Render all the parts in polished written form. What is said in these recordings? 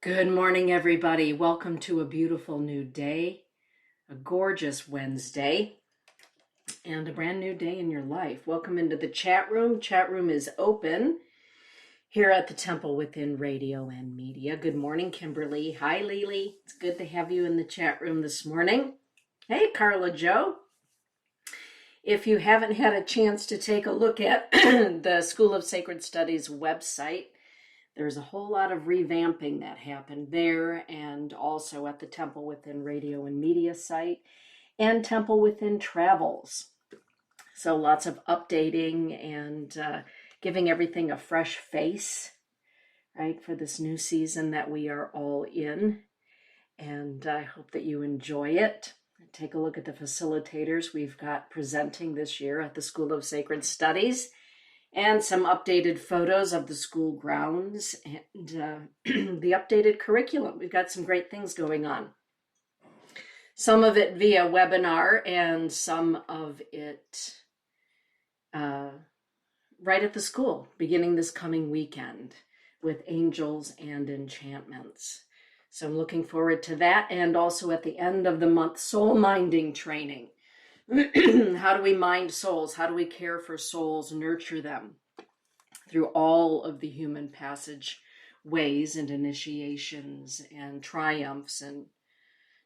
Good morning, everybody. Welcome to a beautiful new day, a gorgeous Wednesday, and a brand new day in your life. Welcome into the chat room. Chat room is open here at the Temple Within Radio and Media. Good morning, Kimberly. Hi, Lily. It's good to have you in the chat room this morning. Hey, Carla Joe. If you haven't had a chance to take a look at the School of Sacred Studies website, there's a whole lot of revamping that happened there, and also at the Temple Within Radio and Media site and Temple Within Travels. So lots of updating and giving everything a fresh face, right, for this new season that we are all in. And I hope that you enjoy it. Take a look at the facilitators we've got presenting this year at the School of Sacred Studies, and some updated photos of the school grounds and the updated curriculum. We've got some great things going on. Some of it via webinar and some of it right at the school, beginning this coming weekend with angels and enchantments. So I'm looking forward to that. And also at the end of the month, soul minding training. How do we mind souls? How do we care for souls, nurture them through all of the human passage ways and initiations and triumphs and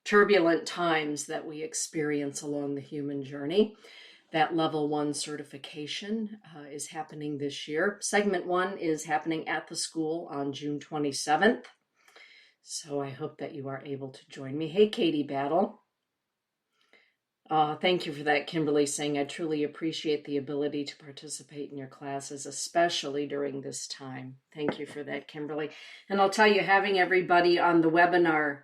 turbulent times that we experience along the human journey? That level 1 certification is happening this year. Segment 1 is happening at the school on June 27th. So I hope that you are able to join me. Hey, Katie Battle. Thank you for that, Kimberly, saying I truly appreciate the ability to participate in your classes, especially during this time. Thank you for that, Kimberly. And I'll tell you, having everybody on the webinar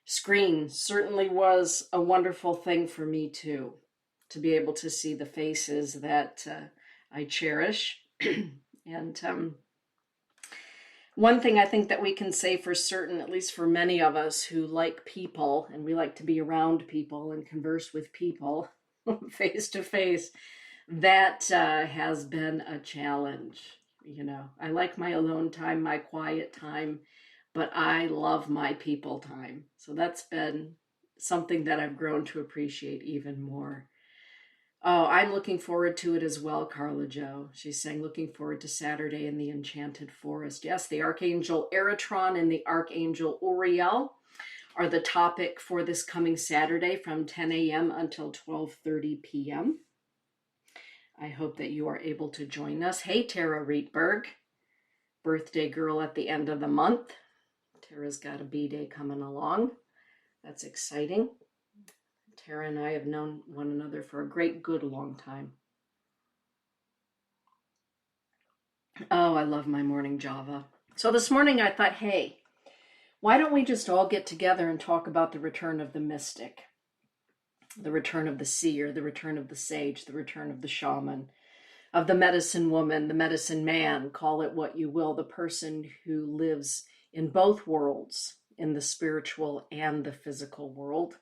screen certainly was a wonderful thing for me too, to be able to see the faces that I cherish. And one thing I think that we can say for certain, at least for many of us who like people and we like to be around people and converse with people face to face, that has been a challenge. You know, I like my alone time, my quiet time, but I love my people time. So that's been something that I've grown to appreciate even more. Oh, I'm looking forward to it as well, Carla Joe. She's saying, looking forward to Saturday in the Enchanted Forest. Yes, the Archangel Eritron and the Archangel Uriel are the topic for this coming Saturday from 10 a.m. until 12:30 p.m. I hope that you are able to join us. Hey, Tara Rietberg, birthday girl at the end of the month. Tara's got a B-Day coming along. That's exciting. Tara and I have known one another for a great, good, long time. Oh, I love my morning Java. So this morning I thought, hey, why don't we just all get together and talk about the return of the mystic, the return of the seer, the return of the sage, the return of the shaman, of the medicine woman, the medicine man, call it what you will, the person who lives in both worlds, in the spiritual and the physical world.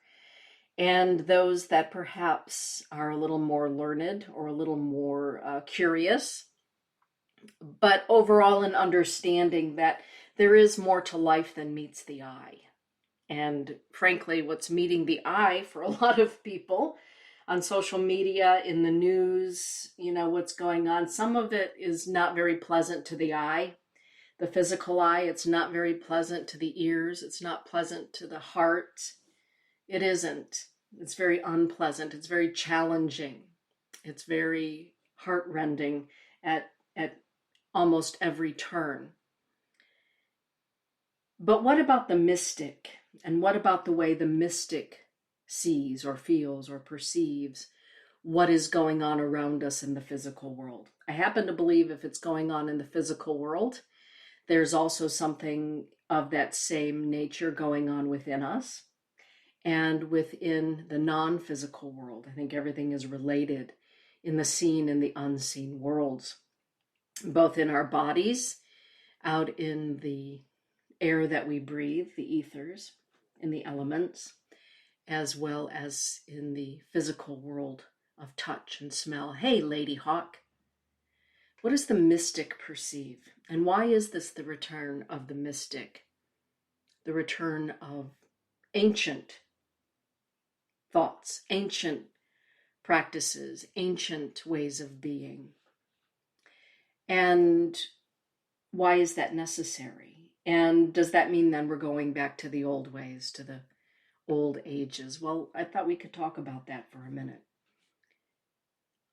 And those that perhaps are a little more learned or a little more curious, but overall an understanding that there is more to life than meets the eye. And frankly, what's meeting the eye for a lot of people on social media, in the news, you know, what's going on, some of it is not very pleasant to the eye. The physical eye, it's not very pleasant to the ears. It's not pleasant to the heart. It isn't. It's very unpleasant. It's very challenging. It's very heartrending at almost every turn. But what about the mystic? And what about the way the mystic sees or feels or perceives what is going on around us in the physical world? I happen to believe if it's going on in the physical world, there's also something of that same nature going on within us and within the non-physical world. I think everything is related in the seen and the unseen worlds, both in our bodies, out in the air that we breathe, the ethers, in the elements, as well as in the physical world of touch and smell. Hey, Lady Hawk, what does the mystic perceive? And why is this the return of the mystic? the return of ancient thoughts, ancient practices, ancient ways of being. And why is that necessary? And does that mean then we're going back to the old ways, to the old ages? Well, I thought we could talk about that for a minute.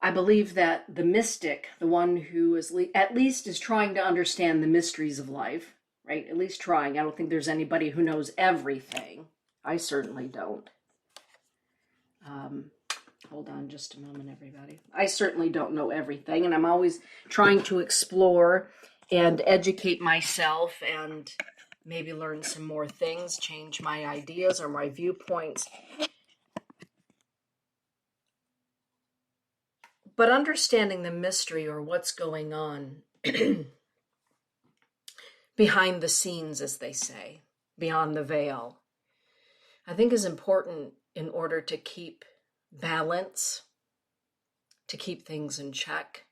I believe that the mystic, the one who is at least is trying to understand the mysteries of life, right? At least trying. I don't think there's anybody who knows everything. I certainly don't. Hold on just a moment, everybody. I certainly don't know everything, and I'm always trying to explore and educate myself and maybe learn some more things, change my ideas or my viewpoints. But understanding the mystery or what's going on behind the scenes, as they say, beyond the veil, I think is important in order to keep balance, to keep things in check.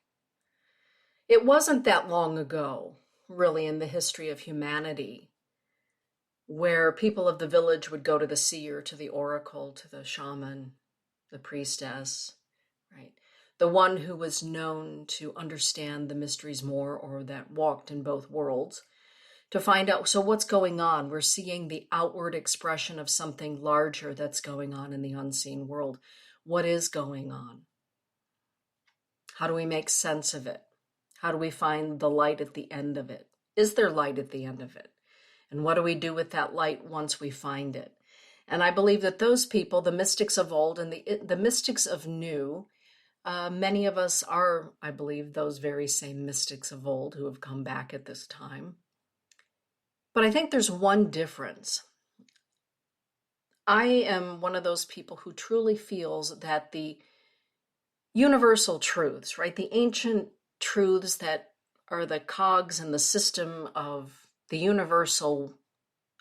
It wasn't that long ago, really, in the history of humanity, where people of the village would go to the seer, to the oracle, to the shaman, the priestess, right? The one who was known to understand the mysteries more, or that walked in both worlds, to find out, so what's going on? We're seeing the outward expression of something larger that's going on in the unseen world. What is going on? How do we make sense of it? How do we find the light at the end of it? Is there light at the end of it? And what do we do with that light once we find it? And I believe that those people, the mystics of old and the mystics of new, many of us are, I believe, those very same mystics of old who have come back at this time. But I think there's one difference. I am one of those people who truly feels that the universal truths, right, the ancient truths that are the cogs in the system of the universal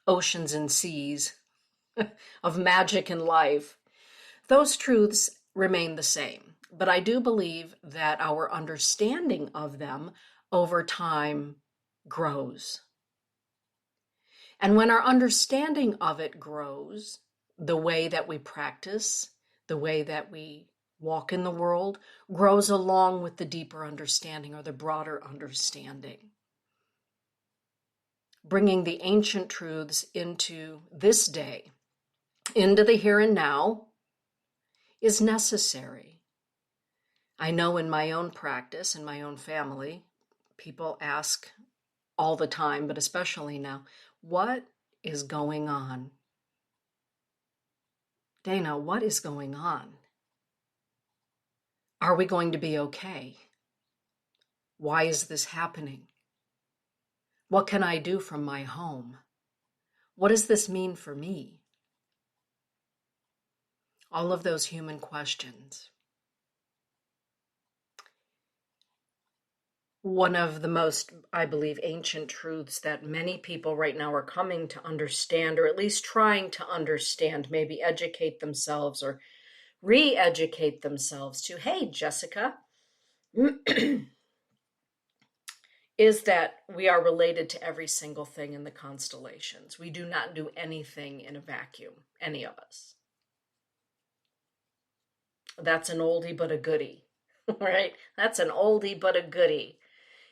oceans and seas of magic and life, those truths remain the same. But I do believe that our understanding of them over time grows. And when our understanding of it grows, the way that we practice, the way that we walk in the world, grows along with the deeper understanding or the broader understanding. Bringing the ancient truths into this day, into the here and now, is necessary. I know in my own practice, in my own family, people ask all the time, but especially now, what is going on? Dana, what is going on? Are we going to be okay? Why is this happening? What can I do from my home? What does this mean for me? All of those human questions. One of the most, I believe, ancient truths that many people right now are coming to understand, or at least trying to understand, maybe educate themselves or re-educate themselves to, hey, Jessica, is that we are related to every single thing in the constellations. We do not do anything in a vacuum, any of us. That's an oldie but a goodie, right? That's an oldie but a goodie.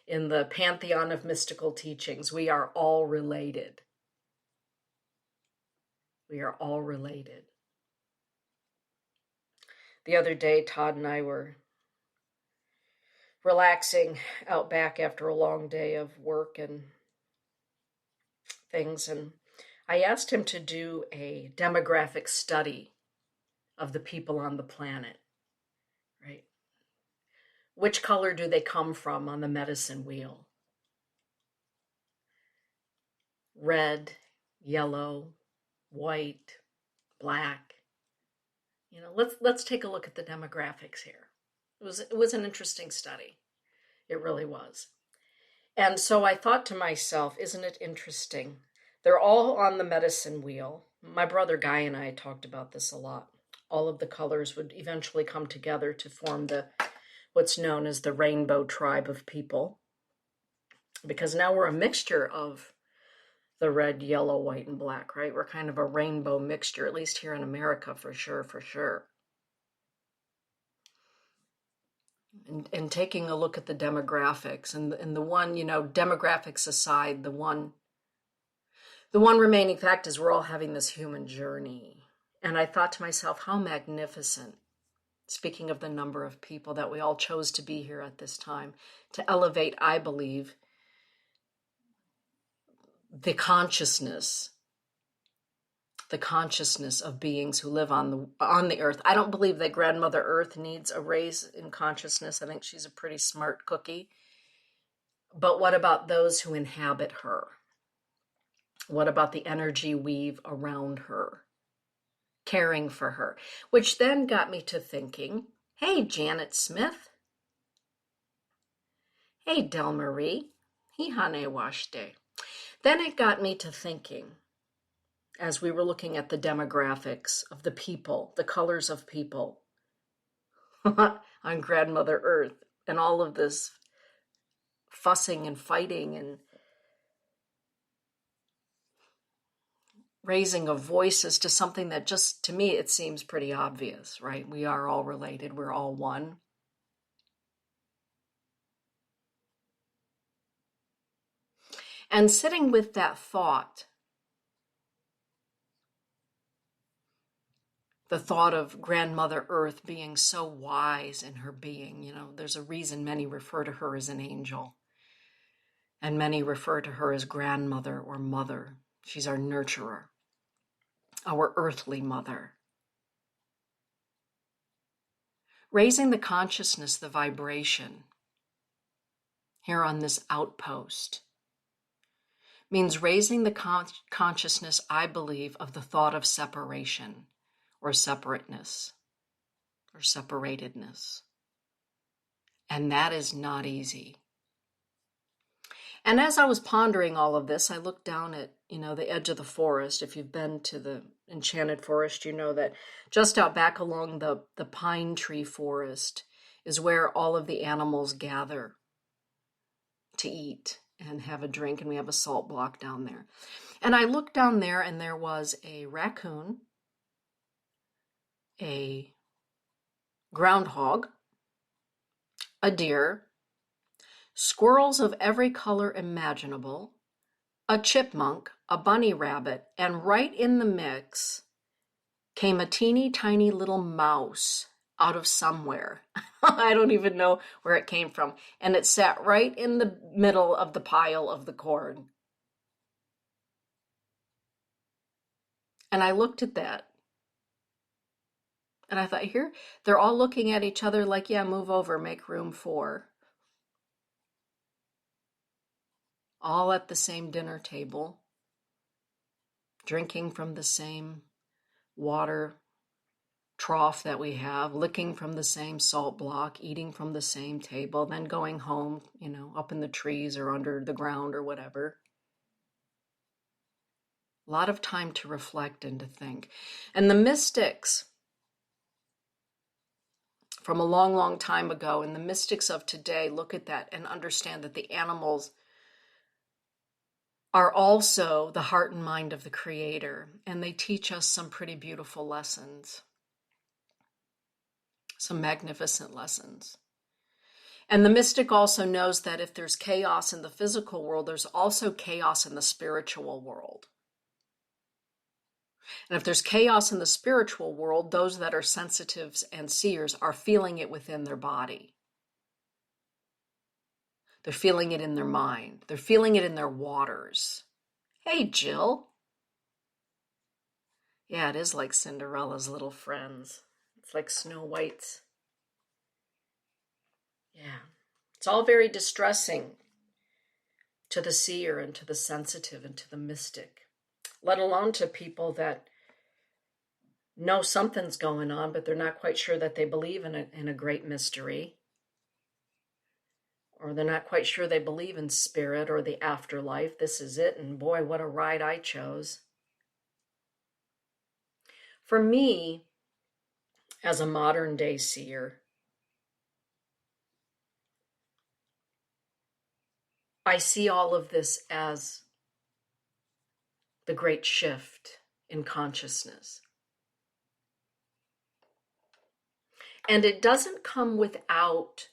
In the pantheon of mystical teachings, we are all related. We are all related. The other day, Todd and I were relaxing out back after a long day of work and things, and I asked him to do a demographic study of the people on the planet, right? Which color do they come from on the medicine wheel? Red, yellow, white, black. You know, let's take a look at the demographics here. It was an interesting study. It really was. And so I thought to myself, isn't it interesting? They're all on the medicine wheel. My brother Guy and I talked about this a lot. All of the colors would eventually come together to form what's known as the rainbow tribe of people. Because now we're a mixture of the red, yellow, white, and black, right? We're kind of a rainbow mixture, at least here in America, for sure, for sure. And taking a look at the demographics, and the one, demographics aside, the one remaining fact is we're all having this human journey. And I thought to myself, how magnificent, speaking of the number of people that we all chose to be here at this time, to elevate, I believe, the consciousness of beings who live on the earth. I don't believe that Grandmother Earth needs a raise in consciousness. I think she's a pretty smart cookie. But what about those who inhabit her? What about the energy weave around her, caring for her? Which then got me to thinking, hey, Janet Smith. Hey, Del Marie. Hihane Washte. Then it got me to thinking, as we were looking at the demographics of the people, the colors of people on Grandmother Earth, and all of this fussing and fighting and raising of voices to something that just, to me, it seems pretty obvious, right? We are all related. We're all one. And sitting with that thought, the thought of Grandmother Earth being so wise in her being, there's a reason many refer to her as an angel. And many refer to her as grandmother or mother. She's our nurturer, our earthly mother. Raising the consciousness, the vibration, here on this outpost, means raising the consciousness, I believe, of the thought of separation or separateness or separatedness. And that is not easy. And as I was pondering all of this, I looked down at, the edge of the forest. If you've been to the Enchanted Forest, you know that just out back along the pine tree forest is where all of the animals gather to eat and have a drink, and we have a salt block down there. And I looked down there, and there was a raccoon, a groundhog, a deer, squirrels of every color imaginable, a chipmunk, a bunny rabbit, and right in the mix came a teeny tiny little mouse out of somewhere. I don't even know where it came from. And it sat right in the middle of the pile of the corn. And I looked at that. And I thought, here, they're all looking at each other like, yeah, move over, make room for. All at the same dinner table, drinking from the same water trough that we have, licking from the same salt block, eating from the same table, then going home, up in the trees or under the ground or whatever. A lot of time to reflect and to think. And the mystics from a long, long time ago and the mystics of today look at that and understand that the animals are also the heart and mind of the Creator, and they teach us some pretty beautiful lessons, some magnificent lessons. And the mystic also knows that if there's chaos in the physical world, there's also chaos in the spiritual world. And if there's chaos in the spiritual world, those that are sensitives and seers are feeling it within their body. They're feeling it in their mind. They're feeling it in their waters. Hey, Jill. Yeah, it is like Cinderella's little friends. It's like Snow White's. Yeah. It's all very distressing to the seer and to the sensitive and to the mystic, let alone to people that know something's going on, but they're not quite sure that they believe in a great mystery. Or they're not quite sure they believe in spirit or the afterlife. This is it, and boy, what a ride I chose. For me, as a modern day seer, I see all of this as the great shift in consciousness. And it doesn't come without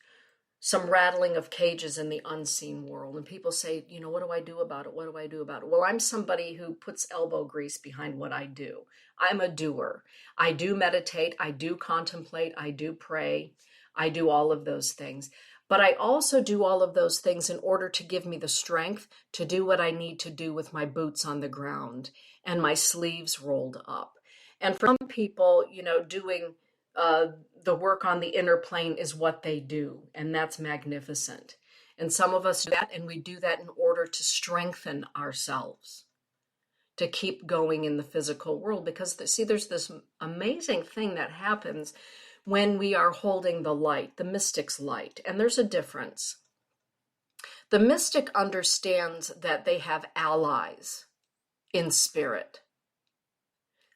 some rattling of cages in the unseen world. And people say, what do I do about it? What do I do about it? Well, I'm somebody who puts elbow grease behind what I do. I'm a doer. I do meditate. I do contemplate. I do pray. I do all of those things. But I also do all of those things in order to give me the strength to do what I need to do with my boots on the ground and my sleeves rolled up. And for some people, doing the work on the inner plane is what they do, and that's magnificent. And some of us do that, and we do that in order to strengthen ourselves, to keep going in the physical world. Because there's this amazing thing that happens when we are holding the light, the mystic's light, and there's a difference. The mystic understands that they have allies in spirit.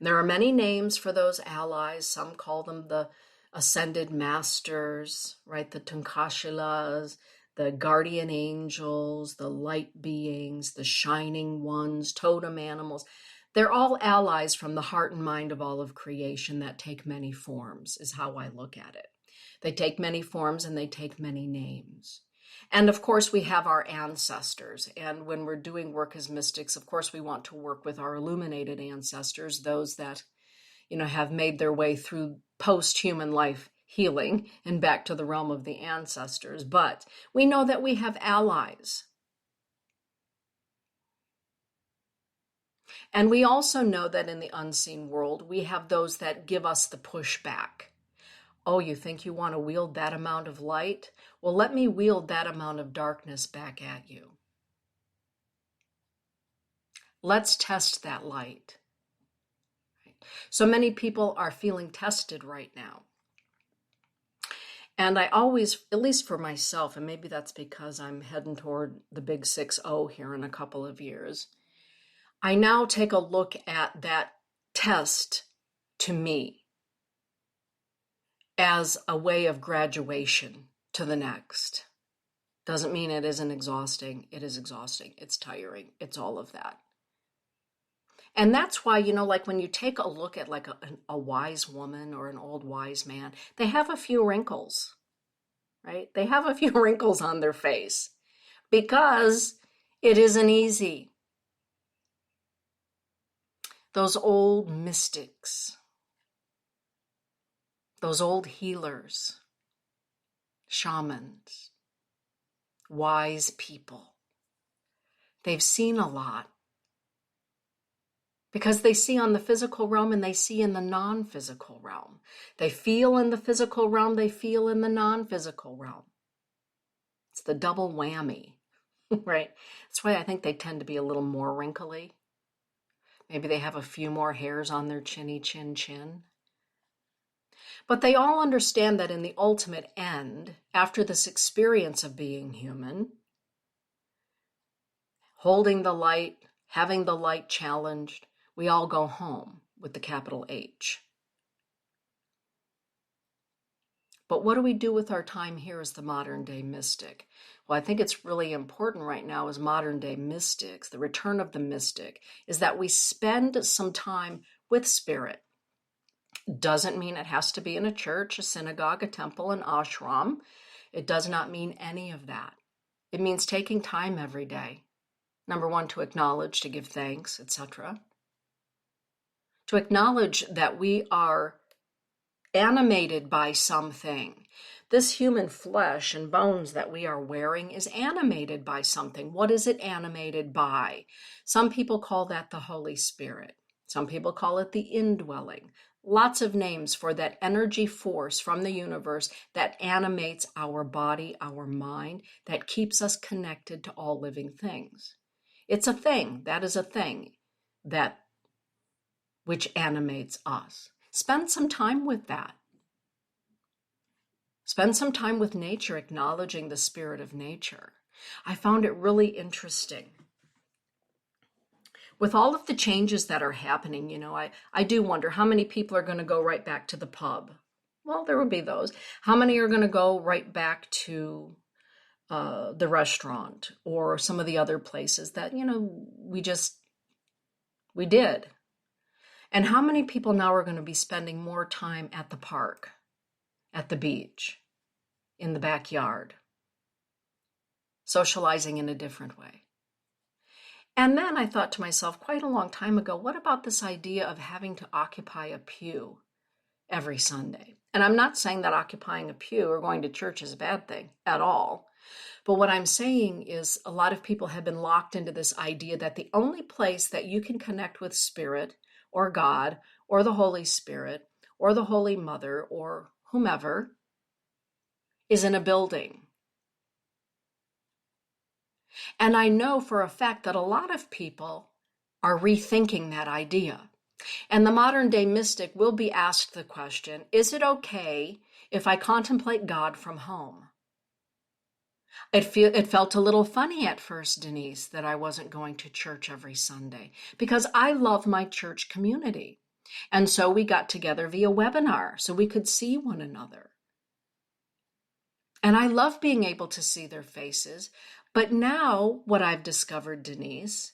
There are many names for those allies. Some call them the ascended masters, right? The Tunkashilas, the guardian angels, the light beings, the shining ones, totem animals. They're all allies from the heart and mind of all of creation that take many forms, is how I look at it. They take many forms and they take many names. And of course, we have our ancestors. And when we're doing work as mystics, of course, we want to work with our illuminated ancestors, those that, have made their way through post-human life healing and back to the realm of the ancestors. But we know that we have allies. And we also know that in the unseen world, we have those that give us the pushback. Oh, you think you want to wield that amount of light? Well, let me wield that amount of darkness back at you. Let's test that light. So many people are feeling tested right now. And I always, at least for myself, and maybe that's because I'm heading toward the big 6-0 here in a couple of years, I now take a look at that test to me as a way of graduation to the next. Doesn't mean it isn't exhausting. It is exhausting. It's tiring. It's all of that. And that's why, like when you take a look at like a wise woman or an old wise man, they have a few wrinkles, right? They have a few wrinkles on their face because it isn't easy. Those old mystics, those old healers, shamans, wise people, they've seen a lot because they see on the physical realm and they see in the non-physical realm. They feel in the physical realm, they feel in the non-physical realm. It's the double whammy, right? That's why I think they tend to be a little more wrinkly. Maybe they have a few more hairs on their chinny chin. But they all understand that in the ultimate end, after this experience of being human, holding the light, having the light challenged, we all go home with the capital H. But what do we do with our time here as the modern day mystic? Well, I think it's really important right now as modern day mystics, the return of the mystic, is that we spend some time with spirit. Doesn't mean it has to be in a church, a synagogue, a temple, an ashram. It does not mean any of that. It means taking time every day. Number one, to acknowledge, to give thanks, etc. To acknowledge that we are animated by something. This human flesh and bones that we are wearing is animated by something. What is it animated by? Some people call that the Holy Spirit. Some people call it the indwelling. Lots of names for that energy force from the universe that animates our body, our mind, that keeps us connected to all living things. It's a thing. That is a thing which animates us. Spend some time with that. Spend some time with nature, acknowledging the spirit of nature. I found it really interesting. With all of the changes that are happening, I do wonder how many people are going to go right back to the pub. Well, there will be those. How many are going to go right back to the restaurant or some of the other places that, we just We did. And how many people now are going to be spending more time at the park, at the beach, in the backyard, socializing in a different way? And then I thought to myself quite a long time ago, what about this idea of having to occupy a pew every Sunday? And I'm not saying that occupying a pew or going to church is a bad thing at all. But what I'm saying is a lot of people have been locked into this idea that the only place that you can connect with Spirit or God or the Holy Spirit or the Holy Mother or whomever is in a building. And I know for a fact that a lot of people are rethinking that idea. And the modern day mystic will be asked the question, is it okay if I contemplate God from home? It felt a little funny at first, Denise, that I wasn't going to church every Sunday because I love my church community. And so we got together via webinar so we could see one another. And I love being able to see their faces. But now what I've discovered, Denise,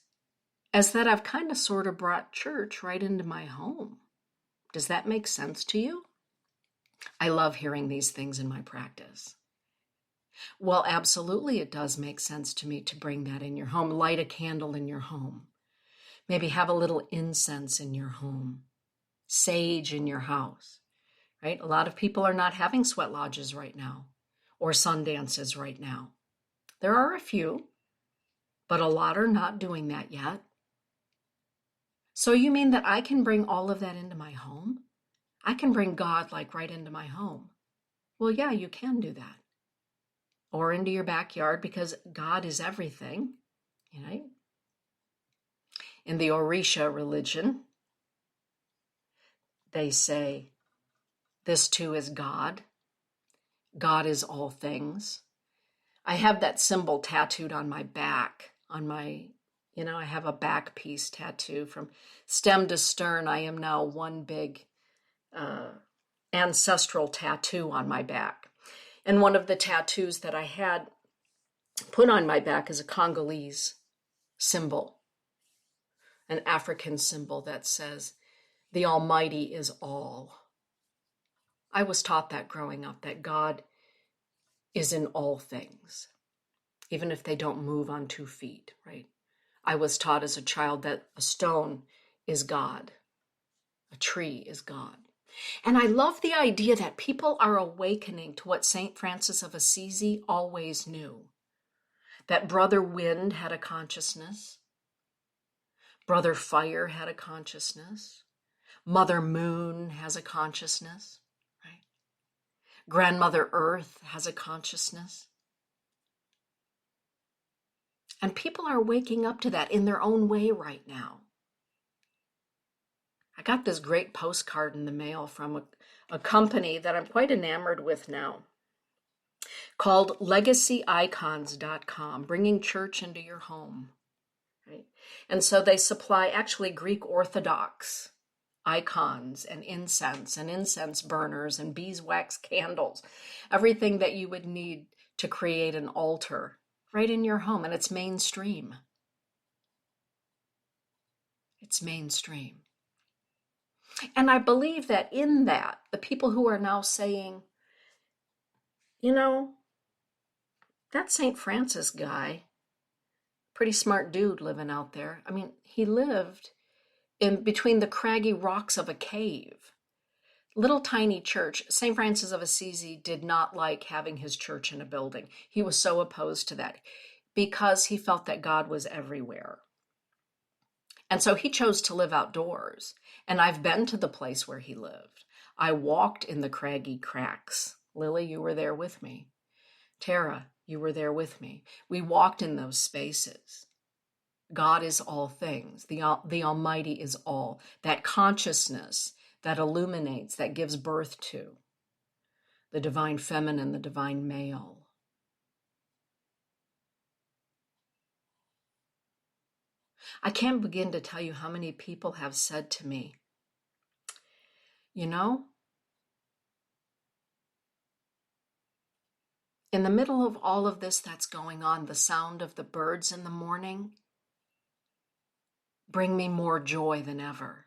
is that I've kind of sort of brought church right into my home. Does that make sense to you? I love hearing these things in my practice. Well, absolutely, it does make sense to me to bring that in your home. Light a candle in your home. Maybe have a little incense in your home. Sage in your house, right? A lot of people are not having sweat lodges right now or sun dances right now. There are a few, but a lot are not doing that yet. So you mean that I can bring all of that into my home? I can bring God like right into my home. Well, yeah, you can do that. Or into your backyard because God is everything, right? In the Orisha religion, they say, this too is God. God is all things. I have that symbol tattooed on my back, I have a back piece tattoo from stem to stern. I am now one big ancestral tattoo on my back. And one of the tattoos that I had put on my back is a Congolese symbol, an African symbol that says, the Almighty is all. I was taught that growing up, that God is in all things, even if they don't move on 2 feet, right? I was taught as a child that a stone is God, a tree is God. And I love the idea that people are awakening to what St. Francis of Assisi always knew, that Brother Wind had a consciousness, Brother Fire had a consciousness, Mother Moon has a consciousness, right? Grandmother Earth has a consciousness. And people are waking up to that in their own way right now. I got this great postcard in the mail from a company that I'm quite enamored with now called LegacyIcons.com, bringing church into your home. Right? And so they supply actually Greek Orthodox icons and incense burners and beeswax candles, everything that you would need to create an altar right in your home. And it's mainstream. It's mainstream. And I believe that in that, the people who are now saying, that St. Francis guy, pretty smart dude living out there. I mean, he lived in between the craggy rocks of a cave. Little tiny church. St. Francis of Assisi did not like having his church in a building. He was so opposed to that because he felt that God was everywhere. And so he chose to live outdoors. And I've been to the place where he lived. I walked in the craggy cracks. Lily, you were there with me. Tara, you were there with me. We walked in those spaces. God is all things. The Almighty is all. That consciousness that illuminates, that gives birth to the divine feminine, the divine male. I can't begin to tell you how many people have said to me, in the middle of all of this that's going on, the sound of the birds in the morning, bring me more joy than ever.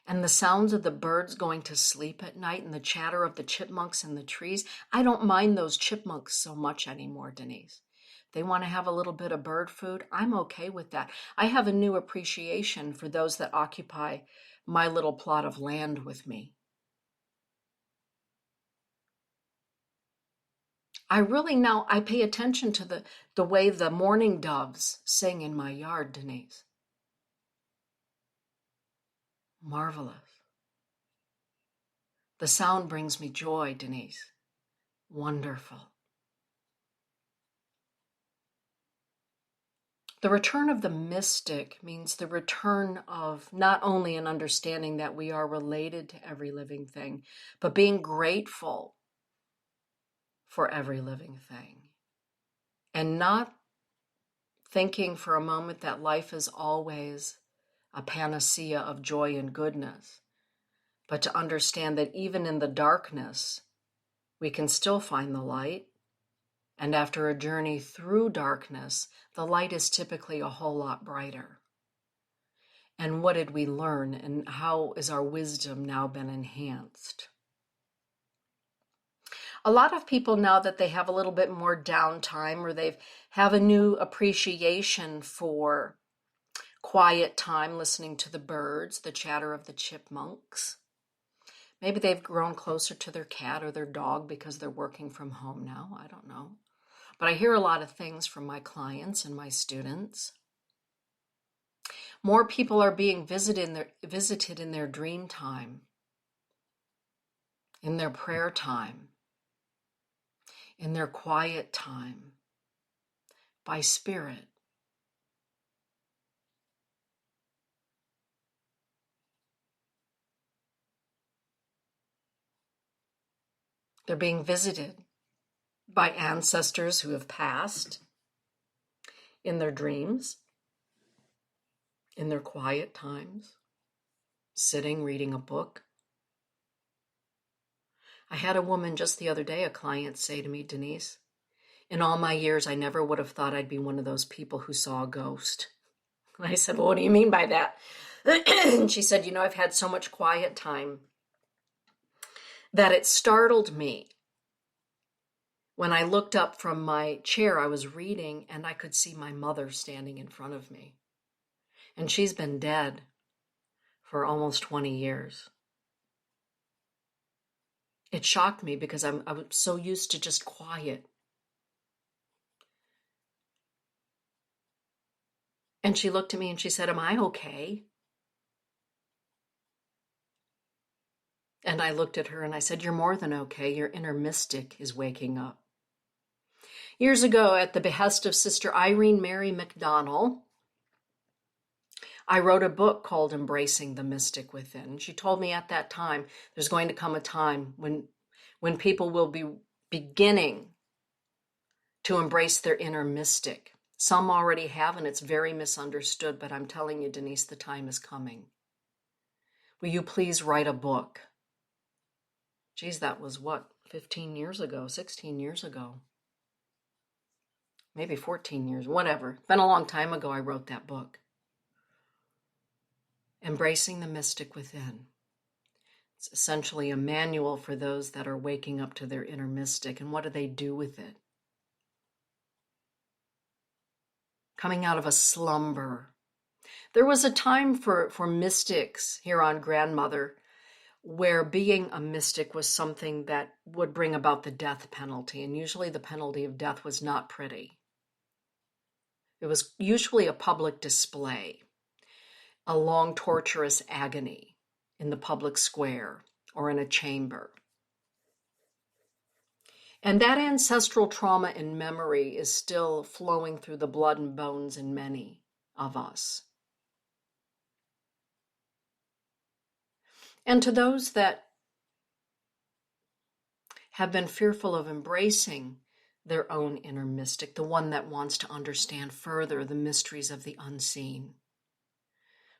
And the sounds of the birds going to sleep at night and the chatter of the chipmunks in the trees, I don't mind those chipmunks so much anymore, Denise. They want to have a little bit of bird food. I'm okay with that. I have a new appreciation for those that occupy my little plot of land with me. I pay attention to the way the mourning doves sing in my yard, Denise. Marvelous. The sound brings me joy, Denise. Wonderful. The return of the mystic means the return of not only an understanding that we are related to every living thing, but being grateful for every living thing. And not thinking for a moment that life is always a panacea of joy and goodness, but to understand that even in the darkness, we can still find the light. And after a journey through darkness, the light is typically a whole lot brighter. And what did we learn, and how is our wisdom now been enhanced? A lot of people, now that they have a little bit more downtime, or they have a new appreciation for quiet time, listening to the birds, the chatter of the chipmunks. Maybe they've grown closer to their cat or their dog because they're working from home now. I don't know. But I hear a lot of things from my clients and my students. More people are being visited in their dream time, in their prayer time, in their quiet time, by spirit. They're being visited by ancestors who have passed in their dreams, in their quiet times, sitting, reading a book. I had a woman just the other day, a client, say to me, Denise, in all my years, I never would have thought I'd be one of those people who saw a ghost. And I said, well, what do you mean by that? And she said, I've had so much quiet time that it startled me. When I looked up from my chair, I was reading, and I could see my mother standing in front of me. And she's been dead for almost 20 years. It shocked me because I'm so used to just quiet. And she looked at me and she said, am I okay? And I looked at her and I said, you're more than okay. Your inner mystic is waking up. Years ago, at the behest of Sister Irene Mary McDonnell, I wrote a book called Embracing the Mystic Within. She told me at that time, there's going to come a time when people will be beginning to embrace their inner mystic. Some already have, and it's very misunderstood, but I'm telling you, Denise, the time is coming. Will you please write a book? Geez, that was what, 15 years ago, 16 years ago? Maybe 14 years, whatever. Been a long time ago I wrote that book. Embracing the Mystic Within. It's essentially a manual for those that are waking up to their inner mystic, and what do they do with it? Coming out of a slumber. There was a time for mystics here on Grandmother where being a mystic was something that would bring about the death penalty, and usually the penalty of death was not pretty. It was usually a public display, a long, torturous agony in the public square or in a chamber. And that ancestral trauma and memory is still flowing through the blood and bones in many of us. And to those that have been fearful of embracing their own inner mystic, the one that wants to understand further the mysteries of the unseen,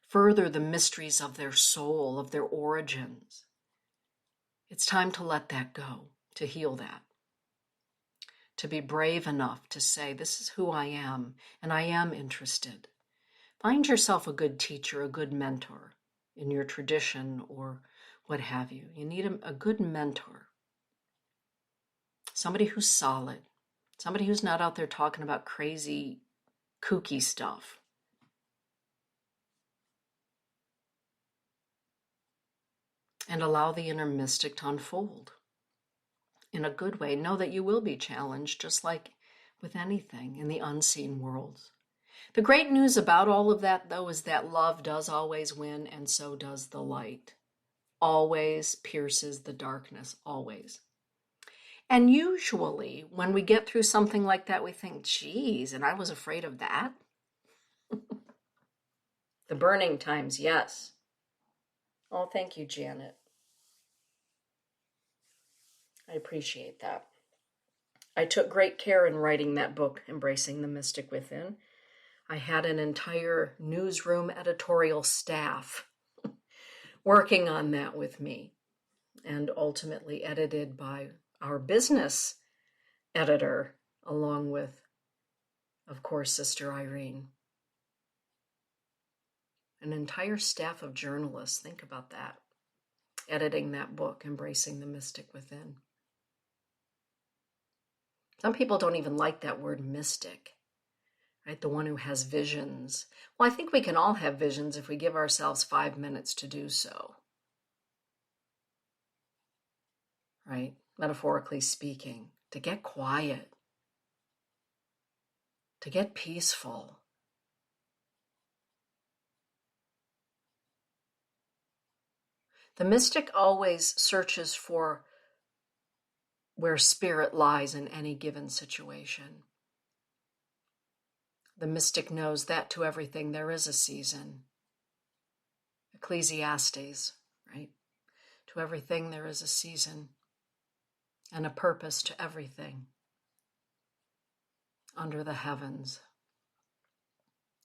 further the mysteries of their soul, of their origins. It's time to let that go, to heal that, to be brave enough to say, this is who I am, and I am interested. Find yourself a good teacher, a good mentor in your tradition or what have you. You need a good mentor, somebody who's solid, somebody who's not out there talking about crazy, kooky stuff. And allow the inner mystic to unfold in a good way. Know that you will be challenged, just like with anything in the unseen world. The great news about all of that, though, is that love does always win, and so does the light. Always pierces the darkness, always. And usually, when we get through something like that, we think, geez, and I was afraid of that? The burning times, yes. Oh, thank you, Janet. I appreciate that. I took great care in writing that book, Embracing the Mystic Within. I had an entire newsroom editorial staff working on that with me, and ultimately edited by our business editor, along with, of course, Sister Irene. An entire staff of journalists, think about that, editing that book, Embracing the Mystic Within. Some people don't even like that word mystic, right? The one who has visions. Well, I think we can all have visions if we give ourselves 5 minutes to do so, right? Metaphorically speaking, to get quiet, to get peaceful. The mystic always searches for where spirit lies in any given situation. The mystic knows that to everything there is a season. Ecclesiastes, right? To everything there is a season and a purpose to everything under the heavens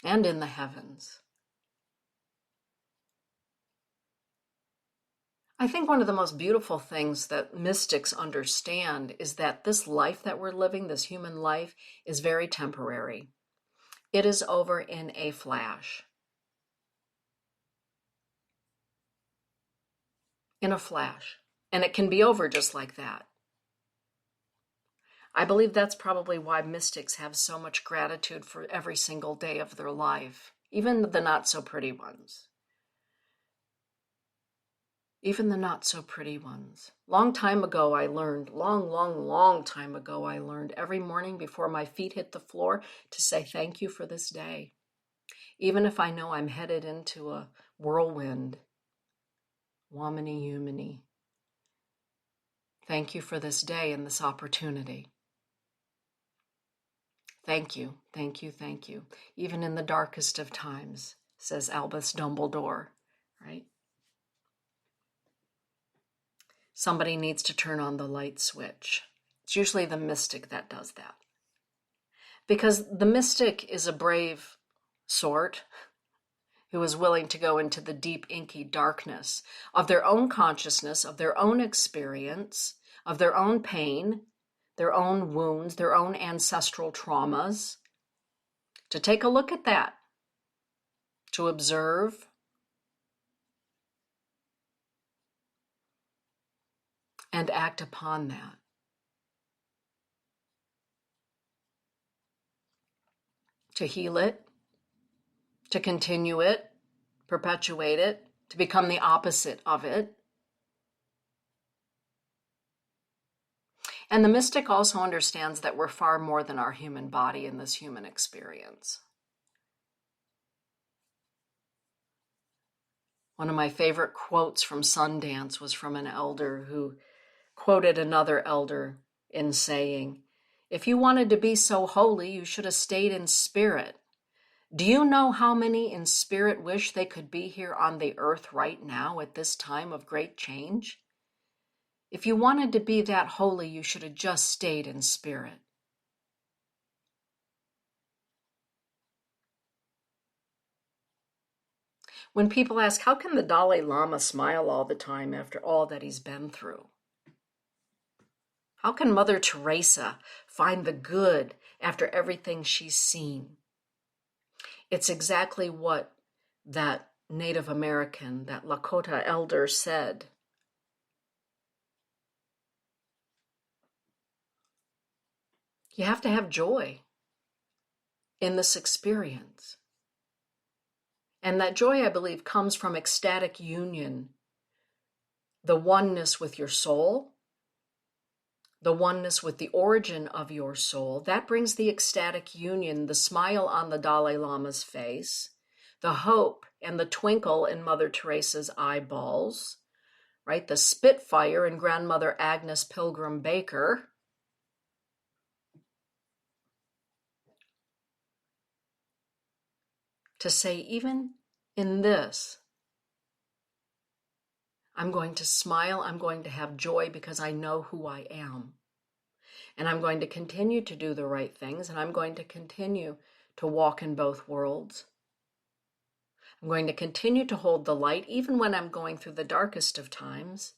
and in the heavens. I think one of the most beautiful things that mystics understand is that this life that we're living, this human life, is very temporary. It is over in a flash. In a flash. And it can be over just like that. I believe that's probably why mystics have so much gratitude for every single day of their life, even the not so pretty ones. Even the not so pretty ones. Long time ago I learned, long time ago I learned every morning before my feet hit the floor to say thank you for this day. Even if I know I'm headed into a whirlwind. Womany humany. Thank you for this day and this opportunity. Thank you, thank you, thank you. Even in the darkest of times, says Albus Dumbledore, right? Somebody needs to turn on the light switch. It's usually the mystic that does that. Because the mystic is a brave sort who is willing to go into the deep, inky darkness of their own consciousness, of their own experience, of their own pain, their own wounds, their own ancestral traumas, to take a look at that, to observe, and act upon that. To heal it, to continue it, perpetuate it, to become the opposite of it. And the mystic also understands that we're far more than our human body in this human experience. One of my favorite quotes from Sundance was from an elder who quoted another elder in saying, "If you wanted to be so holy, you should have stayed in spirit. Do you know how many in spirit wish they could be here on the earth right now at this time of great change? If you wanted to be that holy, you should have just stayed in spirit." When people ask, how can the Dalai Lama smile all the time after all that he's been through? How can Mother Teresa find the good after everything she's seen? It's exactly what that Native American, that Lakota elder said. You have to have joy in this experience. And that joy, I believe, comes from ecstatic union, the oneness with your soul, the oneness with the origin of your soul. That brings the ecstatic union, the smile on the Dalai Lama's face, the hope and the twinkle in Mother Teresa's eyeballs, right? The spitfire in Grandmother Agnes Pilgrim Baker. To say, even in this, I'm going to smile, I'm going to have joy because I know who I am. And I'm going to continue to do the right things, and I'm going to continue to walk in both worlds. I'm going to continue to hold the light even when I'm going through the darkest of times,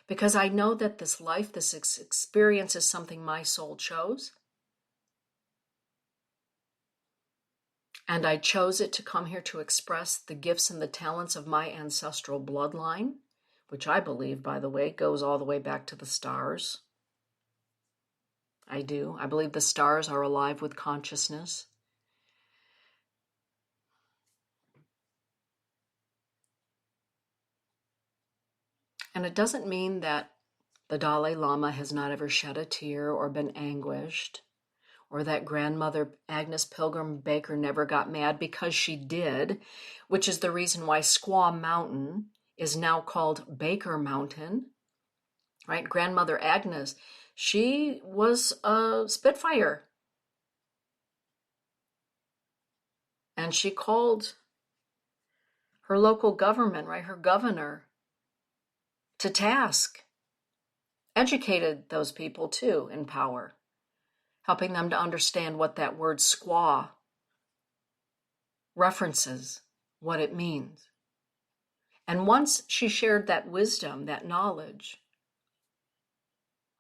because I know that this life, this experience is something my soul chose. And I chose it to come here to express the gifts and the talents of my ancestral bloodline, which I believe, by the way, goes all the way back to the stars. I do. I believe the stars are alive with consciousness. And it doesn't mean that the Dalai Lama has not ever shed a tear or been anguished, or that Grandmother Agnes Pilgrim Baker never got mad, because she did, which is the reason why Squaw Mountain is now called Baker Mountain, right? Grandmother Agnes, she was a Spitfire. And she called her local government, right, her governor, to task. Educated those people too in power, helping them to understand what that word squaw references, what it means. And once she shared that wisdom, that knowledge,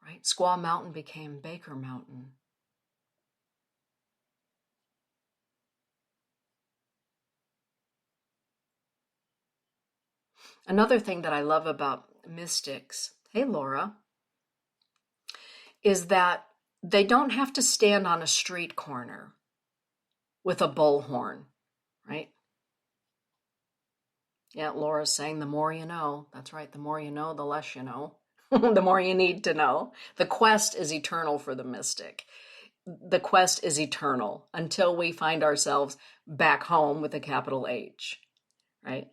right, Squaw Mountain became Baker Mountain. Another thing that I love about mystics, hey Laura, is that they don't have to stand on a street corner with a bullhorn, right? Yeah, Laura's saying the more you know. That's right, the more you know, the less you know. The more you need to know. The quest is eternal for the mystic. The quest is eternal until we find ourselves back home with a capital H, right?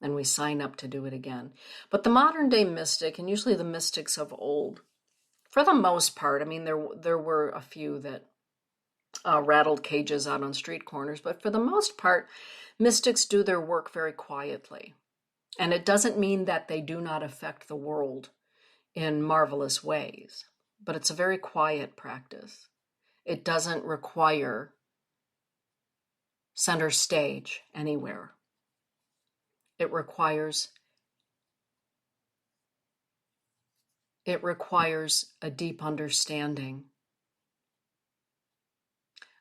And we sign up to do it again. But the modern day mystic, and usually the mystics of old, for the most part, I mean, there were a few that rattled cages out on street corners, but for the most part, mystics do their work very quietly. And it doesn't mean that they do not affect the world in marvelous ways, but it's a very quiet practice. It doesn't require center stage anywhere. It requires a deep understanding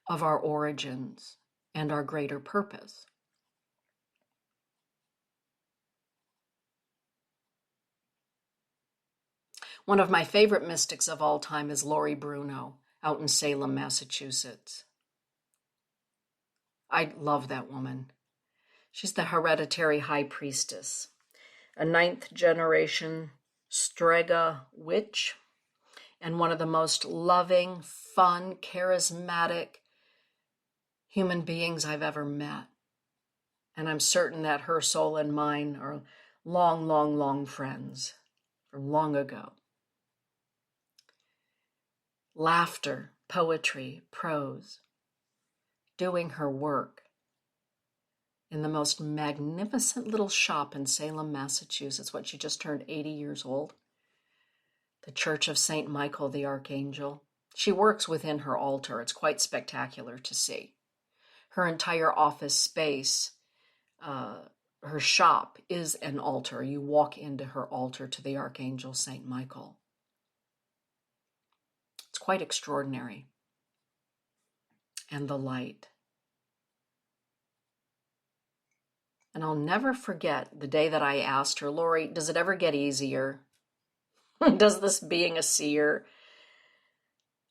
of our origins and our greater purpose. One of my favorite mystics of all time is Lori Bruno out in Salem, Massachusetts. I love that woman. She's the hereditary high priestess, a 9th generation Strega witch, and one of the most loving, fun, charismatic human beings I've ever met. And I'm certain that her soul and mine are long, long, long friends from long ago. Laughter, poetry, prose, doing her work in the most magnificent little shop in Salem, Massachusetts. What, she just turned 80 years old. The Church of St. Michael the Archangel. She works within her altar. It's quite spectacular to see. Her entire office space, her shop is an altar. You walk into her altar to the Archangel St. Michael. It's quite extraordinary. And the light. And I'll never forget the day that I asked her, Lori, does it ever get easier? Does this being a seer,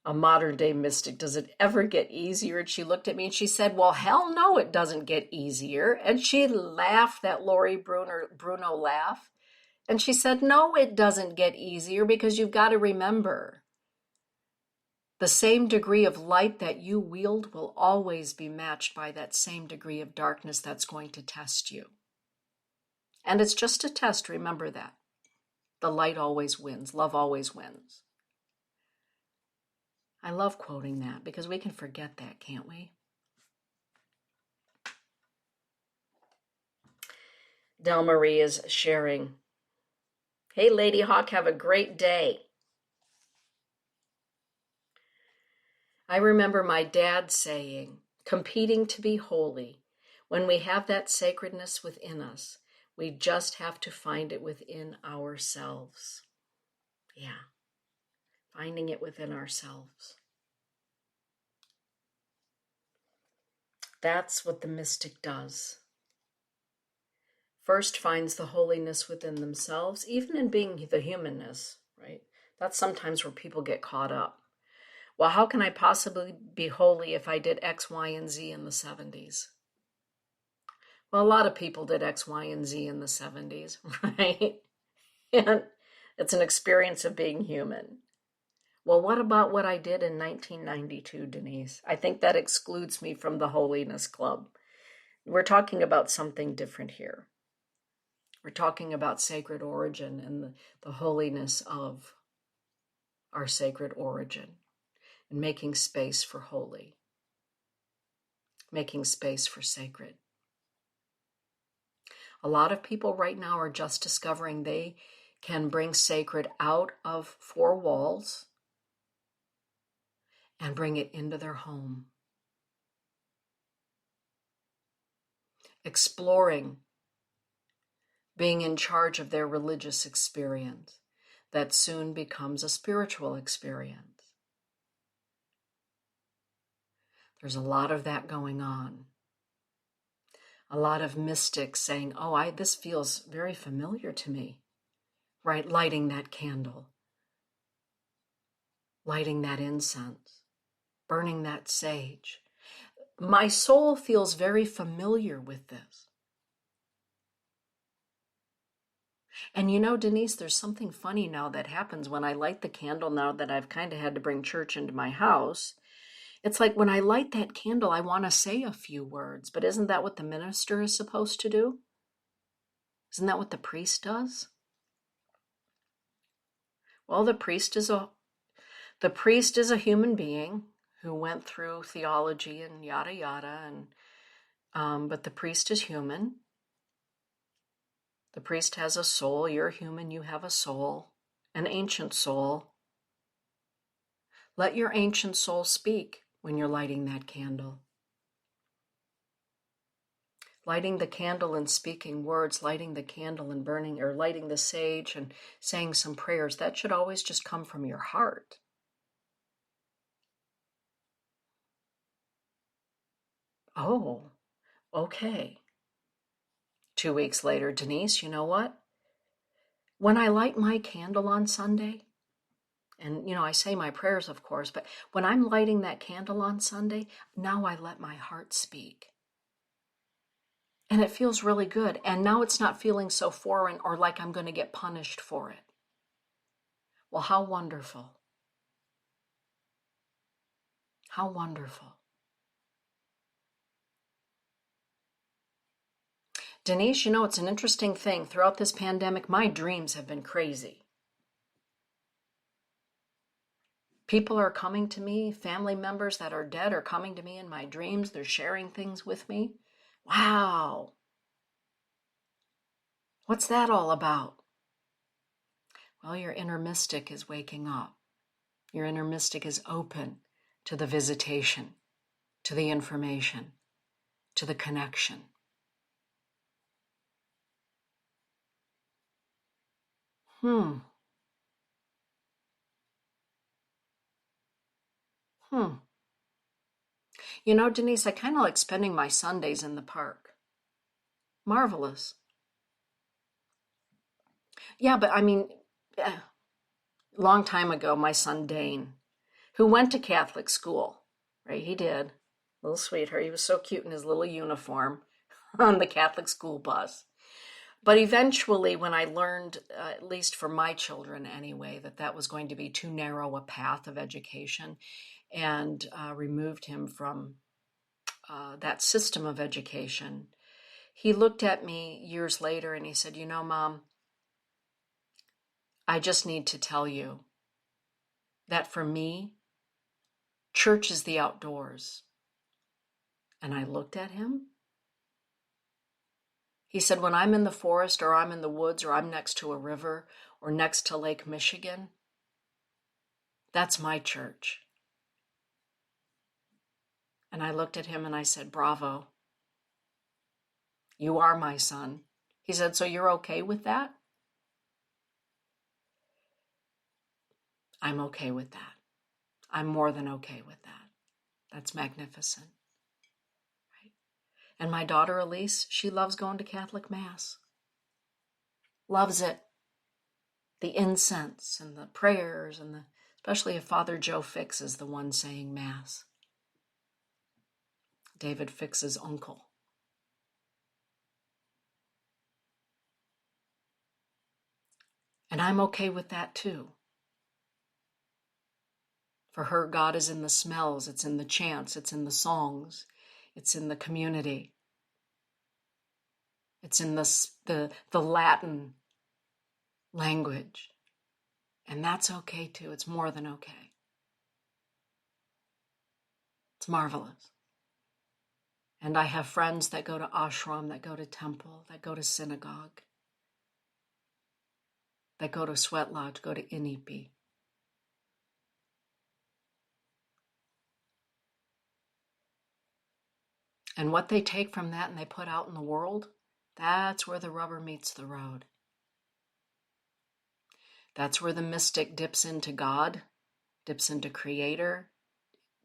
a modern day mystic, does it ever get easier? And she looked at me and she said, well, hell no, it doesn't get easier. And she laughed, that Lori Bruno laugh. And she said, no, it doesn't get easier, because you've got to remember, the same degree of light that you wield will always be matched by that same degree of darkness that's going to test you. And it's just a test, remember that. The light always wins, love always wins. I love quoting that because we can forget that, can't we? Del Marie is sharing. Hey, Lady Hawk, have a great day. I remember my dad saying, competing to be holy. When we have that sacredness within us, we just have to find it within ourselves. Yeah, finding it within ourselves. That's what the mystic does. First finds the holiness within themselves, even in being the humanness, right? That's sometimes where people get caught up. Well, how can I possibly be holy if I did X, Y, and Z in the 70s? Well, a lot of people did X, Y, and Z in the 70s, right? And it's an experience of being human. Well, what about what I did in 1992, Denise? I think that excludes me from the Holiness Club. We're talking about something different here. We're talking about sacred origin and the holiness of our sacred origin, and making space for holy, making space for sacred. A lot of people right now are just discovering they can bring sacred out of four walls and bring it into their home. Exploring being in charge of their religious experience that soon becomes a spiritual experience. There's a lot of that going on. A lot of mystics saying, oh, this feels very familiar to me, right? Lighting that candle, lighting that incense, burning that sage. My soul feels very familiar with this. And you know, Denise, there's something funny now that happens when I light the candle, now that I've kind of had to bring church into my house. It's like when I light that candle, I want to say a few words, but isn't that what the minister is supposed to do? Isn't that what the priest does? Well, the priest is a human being who went through theology and yada yada, and but the priest is human. The priest has a soul. You're human. You have a soul, an ancient soul. Let your ancient soul speak when you're lighting that candle. Lighting the candle and speaking words, lighting the candle and burning, or lighting the sage and saying some prayers, that should always just come from your heart. Oh, okay. 2 weeks later, Denise, you know what? When I light my candle on Sunday, and I say my prayers, of course, but when I'm lighting that candle on Sunday, now I let my heart speak. And it feels really good. And now it's not feeling so foreign or like I'm going to get punished for it. Well, how wonderful. How wonderful. Denise, it's an interesting thing. Throughout this pandemic, my dreams have been crazy. People are coming to me, family members that are dead are coming to me in my dreams. They're sharing things with me. Wow. What's that all about? Well, your inner mystic is waking up. Your inner mystic is open to the visitation, to the information, to the connection. Hmm. Denise, I kind of like spending my Sundays in the park. Marvelous. Yeah, but I mean, long time ago, my son Dane, who went to Catholic school, right? He did. Little sweetheart. He was so cute in his little uniform on the Catholic school bus. But eventually, when I learned, at least for my children anyway, that that was going to be too narrow a path of education, and removed him from that system of education, he looked at me years later and he said, "You know, Mom, I just need to tell you that for me, church is the outdoors." And I looked at him. He said, "When I'm in the forest or I'm in the woods or I'm next to a river or next to Lake Michigan, that's my church." And I looked at him and I said, "Bravo. You are my son." He said, "So you're okay with that?" I'm okay with that. I'm more than okay with that. That's magnificent. Right? And my daughter Elise, she loves going to Catholic Mass. Loves it. The incense and the prayers and especially if Father Joe Fix is the one saying Mass. David Fix's uncle. And I'm okay with that too. For her, God is in the smells, it's in the chants, it's in the songs, it's in the community. It's in the Latin language. And that's okay too. It's more than okay. It's marvelous. And I have friends that go to ashram, that go to temple, that go to synagogue, that go to sweat lodge, go to inipi. And what they take from that and they put out in the world, that's where the rubber meets the road. That's where the mystic dips into God, dips into Creator,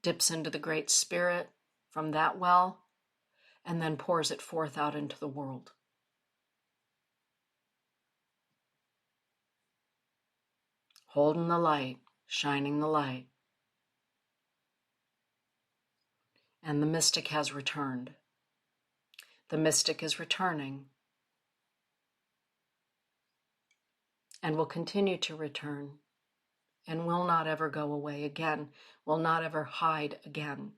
dips into the Great Spirit from that well, and then pours it forth out into the world. Holding the light, shining the light. And the mystic has returned. The mystic is returning and will continue to return and will not ever go away again, will not ever hide again.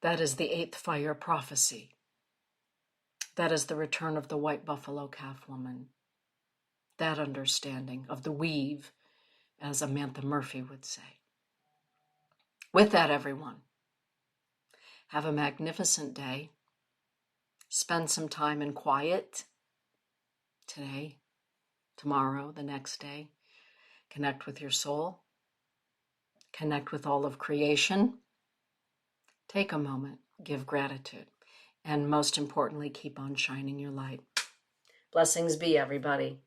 That is the 8th fire prophecy. That is the return of the white buffalo calf woman. That understanding of the weave, as Amantha Murphy would say. With that, everyone, have a magnificent day. Spend some time in quiet today, tomorrow, the next day. Connect with your soul. Connect with all of creation. Take a moment, give gratitude, and most importantly, keep on shining your light. Blessings be, everybody.